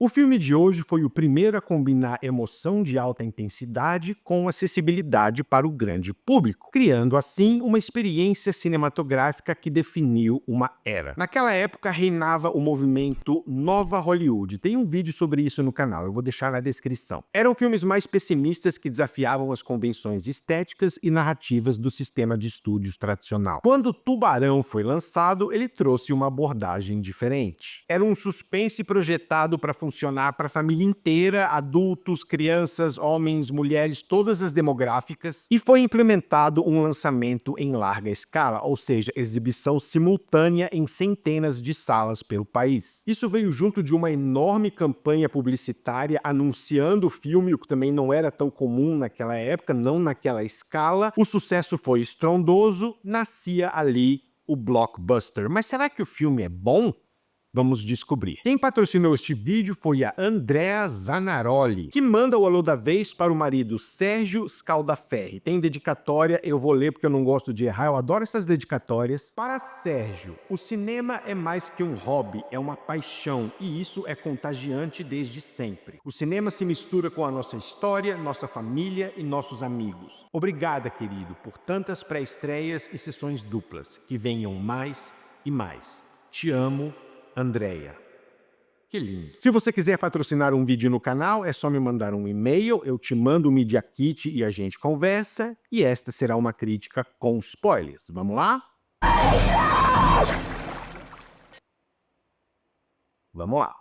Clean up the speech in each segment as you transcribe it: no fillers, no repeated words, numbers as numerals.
O filme de hoje foi o primeiro a combinar emoção de alta intensidade com acessibilidade para o grande público, criando assim uma experiência cinematográfica que definiu uma era. Naquela época reinava o movimento Nova Hollywood. Tem um vídeo sobre isso no canal, eu vou deixar na descrição. Eram filmes mais pessimistas que desafiavam as convenções estéticas e narrativas do sistema de estúdios tradicional. Quando Tubarão foi lançado, ele trouxe uma abordagem diferente. Era um suspense projetado para funcionar para a família inteira, adultos, crianças, homens, mulheres, todas as demográficas, e foi implementado um lançamento em larga escala, ou seja, exibição simultânea em centenas de salas pelo país. Isso veio junto de uma enorme campanha publicitária anunciando o filme, o que também não era tão comum naquela época, não naquela escala. O sucesso foi estrondoso, nascia ali o blockbuster. Mas será que o filme é bom? Vamos descobrir. Quem patrocinou este vídeo foi a Andrea Zanaroli, que manda o alô da vez para o marido Sérgio Scaldaferri. Tem dedicatória, eu vou ler porque eu não gosto de errar, eu adoro essas dedicatórias. Para Sérgio, o cinema é mais que um hobby, é uma paixão, e isso é contagiante desde sempre. O cinema se mistura com a nossa história, nossa família e nossos amigos. Obrigada, querido, por tantas pré-estreias e sessões duplas. Que venham mais e mais. Te amo, Andrea. Que lindo. Se você quiser patrocinar um vídeo no canal, é só me mandar um e-mail, eu te mando o Media Kit e a gente conversa, e esta será uma crítica com spoilers. Vamos lá? Vamos lá.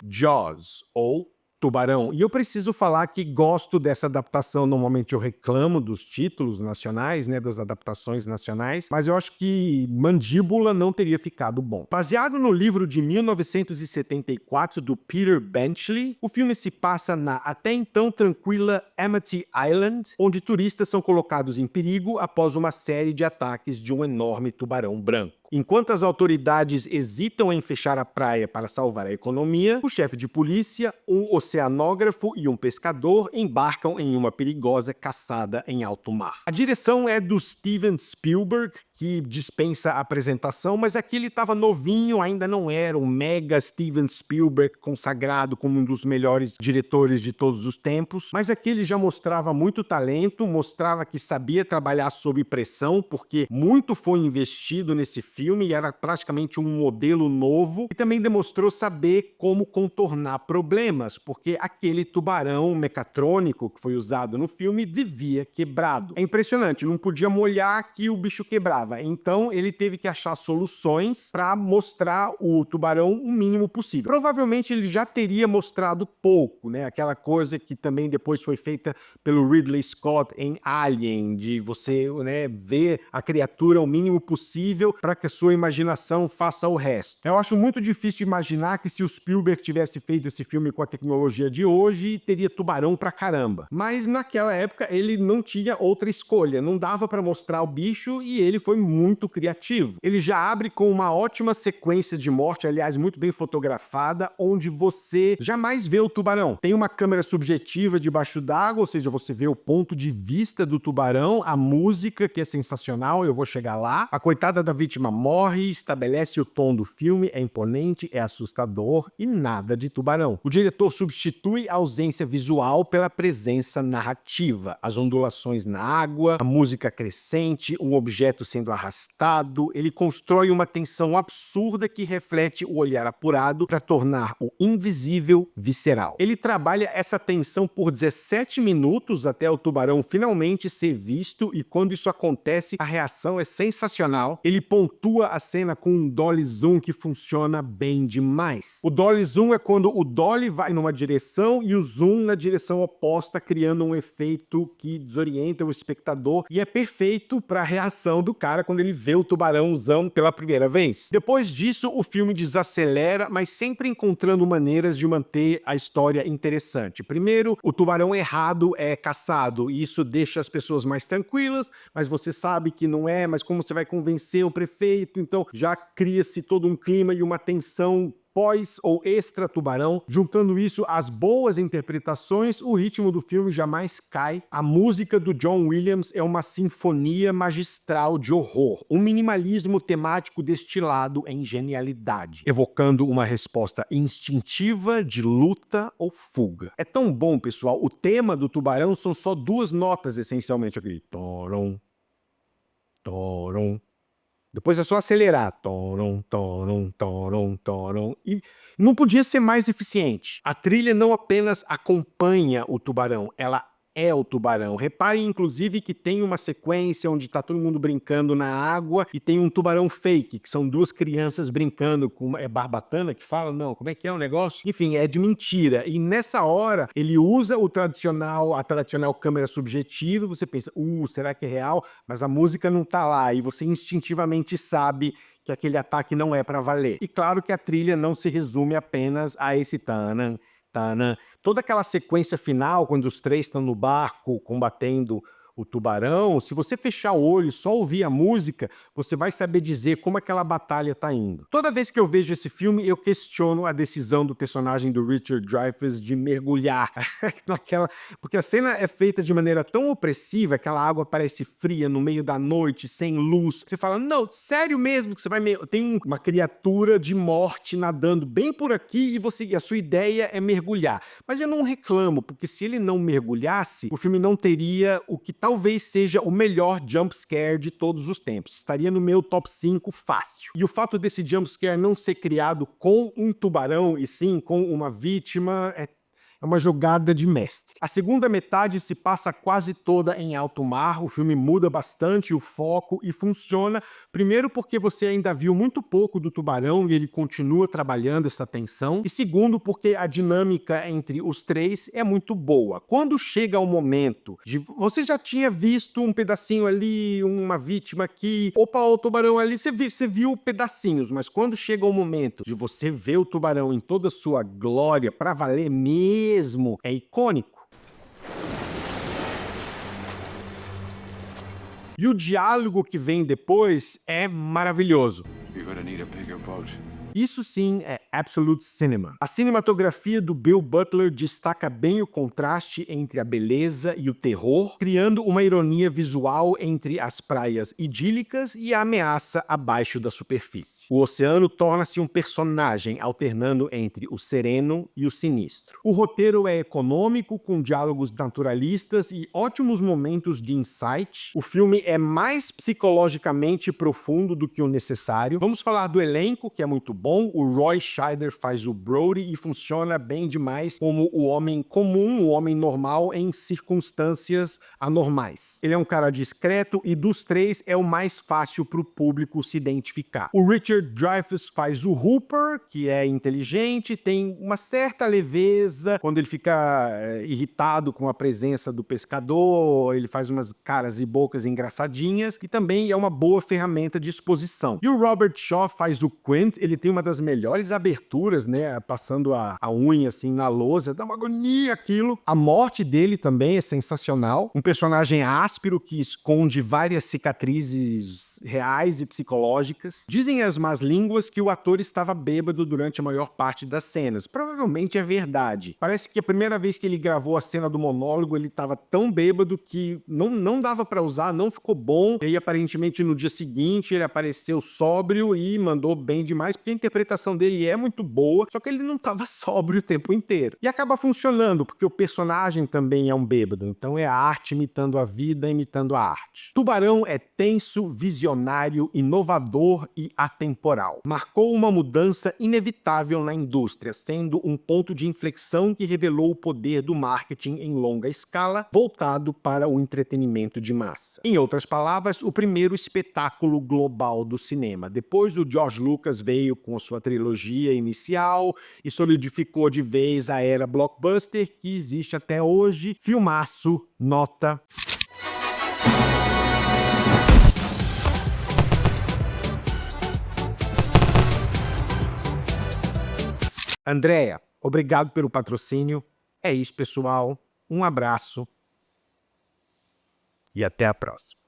Jaws, ou Tubarão. E eu preciso falar que gosto dessa adaptação. Normalmente eu reclamo dos títulos nacionais, né, das adaptações nacionais, mas eu acho que Mandíbula não teria ficado bom. Baseado no livro de 1974 do Peter Benchley, o filme se passa na até então tranquila Amity Island, onde turistas são colocados em perigo após uma série de ataques de um enorme tubarão branco. Enquanto as autoridades hesitam em fechar a praia para salvar a economia, o chefe de polícia, um oceanógrafo e um pescador embarcam em uma perigosa caçada em alto mar. A direção é do Steven Spielberg, que dispensa a apresentação, mas aqui ele estava novinho, ainda não era um mega Steven Spielberg consagrado como um dos melhores diretores de todos os tempos, mas aqui ele já mostrava muito talento, mostrava que sabia trabalhar sob pressão, porque muito foi investido nesse filme e era praticamente um modelo novo, e também demonstrou saber como contornar problemas, porque aquele tubarão mecatrônico que foi usado no filme vivia quebrado. É impressionante, não podia molhar que o bicho quebrava. Então ele teve que achar soluções para mostrar o tubarão o mínimo possível. Provavelmente ele já teria mostrado pouco, né? Aquela coisa que também depois foi feita pelo Ridley Scott em Alien, de você, né, ver a criatura o mínimo possível para que a sua imaginação faça o resto. Eu acho muito difícil imaginar que se o Spielberg tivesse feito esse filme com a tecnologia de hoje, teria tubarão pra caramba. Mas naquela época ele não tinha outra escolha, não dava para mostrar o bicho e ele foi muito criativo. Ele já abre com uma ótima sequência de morte, aliás, muito bem fotografada, onde você jamais vê o tubarão. Tem uma câmera subjetiva debaixo d'água, ou seja, você vê o ponto de vista do tubarão, a música, que é sensacional, eu vou chegar lá. A coitada da vítima morre, estabelece o tom do filme, é imponente, é assustador e nada de tubarão. O diretor substitui a ausência visual pela presença narrativa. As ondulações na água, a música crescente, um objeto sendo arrastado, ele constrói uma tensão absurda que reflete o olhar apurado para tornar o invisível visceral. Ele trabalha essa tensão por 17 minutos até o tubarão finalmente ser visto, e quando isso acontece, a reação é sensacional. Ele pontua a cena com um dolly zoom que funciona bem demais. O dolly zoom é quando o dolly vai numa direção e o zoom na direção oposta, criando um efeito que desorienta o espectador, e é perfeito para a reação do cara quando ele vê o tubarãozão pela primeira vez. Depois disso, o filme desacelera, mas sempre encontrando maneiras de manter a história interessante. Primeiro, o tubarão errado é caçado, e isso deixa as pessoas mais tranquilas, mas você sabe que não é, mas como você vai convencer o prefeito? Então já cria-se todo um clima e uma tensão pós ou extra tubarão. Juntando isso às boas interpretações, o ritmo do filme jamais cai. A música do John Williams é uma sinfonia magistral de horror, um minimalismo temático destilado em genialidade, evocando uma resposta instintiva de luta ou fuga. É tão bom, pessoal, o tema do tubarão são só duas notas, essencialmente, aquele torom, torom. Depois é só acelerar. Torom, torom, torom, torom. E não podia ser mais eficiente. A trilha não apenas acompanha o tubarão, ela é o tubarão. Reparem, inclusive, que tem uma sequência onde está todo mundo brincando na água e tem um tubarão fake, que são duas crianças brincando com... É barbatana que fala? Não, como é que é o negócio? Enfim, é de mentira. E nessa hora, ele usa a tradicional câmera subjetiva, você pensa, será que é real? Mas a música não tá lá e você instintivamente sabe que aquele ataque não é para valer. E claro que a trilha não se resume apenas a esse tanã, tanã. Toda aquela sequência final, quando os três estão no barco combatendo o tubarão, se você fechar o olho e só ouvir a música, você vai saber dizer como aquela batalha tá indo. Toda vez que eu vejo esse filme, eu questiono a decisão do personagem do Richard Dreyfuss de mergulhar naquela... Porque a cena é feita de maneira tão opressiva, aquela água parece fria no meio da noite, sem luz. Você fala, não, sério mesmo que você vai... Tem uma criatura de morte nadando bem por aqui e a sua ideia é mergulhar. Mas eu não reclamo, porque se ele não mergulhasse, o filme não teria o que talvez seja o melhor jumpscare de todos os tempos. Estaria no meu top 5 fácil. E o fato desse jumpscare não ser criado com um tubarão, e sim com uma vítima, é uma jogada de mestre. A segunda metade se passa quase toda em alto mar, o filme muda bastante o foco e funciona, primeiro porque você ainda viu muito pouco do tubarão e ele continua trabalhando essa tensão, e segundo porque a dinâmica entre os três é muito boa. Quando chega o momento de... Você já tinha visto um pedacinho ali, uma vítima aqui, opa, o tubarão ali, você viu pedacinhos, mas quando chega o momento de você ver o tubarão em toda a sua glória, pra valer mesmo, é icônico. E o diálogo que vem depois é maravilhoso. You're gonna need a bigger boat. Isso sim é absolute cinema. A cinematografia do Bill Butler destaca bem o contraste entre a beleza e o terror, criando uma ironia visual entre as praias idílicas e a ameaça abaixo da superfície. O oceano torna-se um personagem, alternando entre o sereno e o sinistro. O roteiro é econômico, com diálogos naturalistas e ótimos momentos de insight. O filme é mais psicologicamente profundo do que o necessário. Vamos falar do elenco, que é muito bom. O Roy Scheider faz o Brody e funciona bem demais como o homem comum, o homem normal em circunstâncias anormais. Ele é um cara discreto e dos três é o mais fácil para o público se identificar. O Richard Dreyfuss faz o Hooper, que é inteligente, tem uma certa leveza quando ele fica irritado com a presença do pescador, ele faz umas caras e bocas engraçadinhas e também é uma boa ferramenta de exposição. E o Robert Shaw faz o Quint, ele tem uma das melhores aberturas, né, passando a unha assim na lousa, dá uma agonia aquilo. A morte dele também é sensacional, um personagem áspero que esconde várias cicatrizes reais e psicológicas. Dizem as más línguas que o ator estava bêbado durante a maior parte das cenas. Provavelmente é verdade. Parece que a primeira vez que ele gravou a cena do monólogo, ele estava tão bêbado que não dava para usar, não ficou bom. E aí, aparentemente, no dia seguinte, ele apareceu sóbrio e mandou bem demais, porque a interpretação dele é muito boa, só que ele não estava sóbrio o tempo inteiro. E acaba funcionando, porque o personagem também é um bêbado. Então é a arte imitando a vida, imitando a arte. Tubarão é tenso, visionário, inovador e atemporal. Marcou uma mudança inevitável na indústria, sendo um ponto de inflexão que revelou o poder do marketing em longa escala, voltado para o entretenimento de massa. Em outras palavras, o primeiro espetáculo global do cinema. Depois o George Lucas veio com a sua trilogia inicial e solidificou de vez a era blockbuster que existe até hoje. Filmaço, nota... Andréa, obrigado pelo patrocínio. É isso, pessoal. Um abraço e até a próxima.